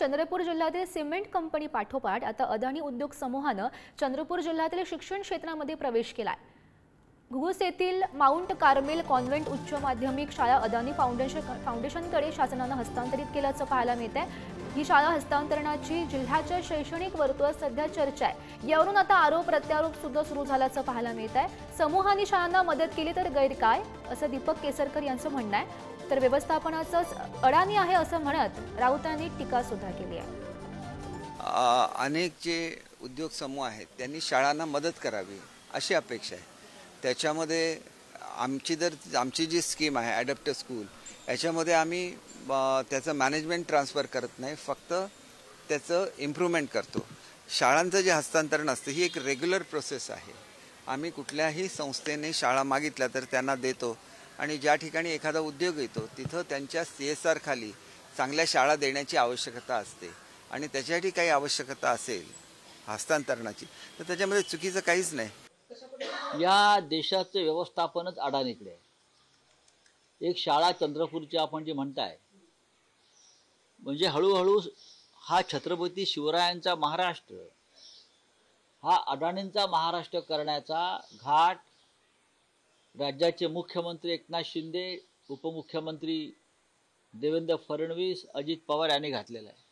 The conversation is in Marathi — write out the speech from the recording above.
चंद्रपूर जिल्ह्यातील सिमेंट कंपनी पाठोपाठ आता अदानी उद्योग समूहाने चंद्रपूर जिल्ह्यातील शिक्षण क्षेत्रामध्ये प्रवेश केलाय। घुगुस येथील माउंट कार्मेल कॉन्व्हेंट उच्च माध्यमिक शाळा अदानी फाउंडेशनकडे शासनाने हस्तांतरित केल्याचं पाहायला मिळतंय। ही शाळा हस्तांतरणाची जिल्ह्याच्या शैक्षणिक वर्तुळात सध्या चर्चा आहे। यावरून आता आरोप प्रत्यारोप सुद्धा सुरू झाल्याचं पाहायला मिळतंय। समूहाने शाळांना मदत केली तर गैर काय असं दीपक केसरकर यांचं म्हणणं आहे। तर व्यवस्थापनाचंच अडाणी आहे असं म्हणत राऊतांनी टीका सुद्धा केली आहे। अनेक जे उद्योग समूह आहेत त्यांनी शाळांना मदत करावी अशी अपेक्षा आहे। त्याच्यामध्ये आमची जी स्कीम आहे ॲडॅप्टर स्कूल, याच्यामध्ये आम्ही त्याचं मॅनेजमेंट ट्रान्सफर करत नाही, फक्त त्याचं इम्प्रूव्हमेंट करतो। शाळांचं जे हस्तांतरण असतं ही एक रेग्युलर प्रोसेस आहे। आम्ही कुठल्याही संस्थेने शाळा मागितल्या तर त्यांना देतो आणि ज्या ठिकाणी एखादा उद्योग येतो तिथं त्यांच्या CSR खाली चांगल्या शाळा देण्याची आवश्यकता असते आणि त्याच्यासाठी काही आवश्यकता असेल हस्तांतरणाची तर त्याच्यामध्ये चुकीचं काहीच नाही। या देशाचं व्यवस्थापनच अडाणीकडे आहे। एक शाळा चंद्रपूरची आपण जे म्हणताय, म्हणजे हळूहळू हा छत्रपती शिवरायांचा महाराष्ट्र हा अडाणींचा महाराष्ट्र करण्याचा घाट राज्याचे मुख्यमंत्री एकनाथ शिंदे, उपमुख्यमंत्री देवेंद्र फडणवीस, अजित पवार यांनी घातलेला आहे।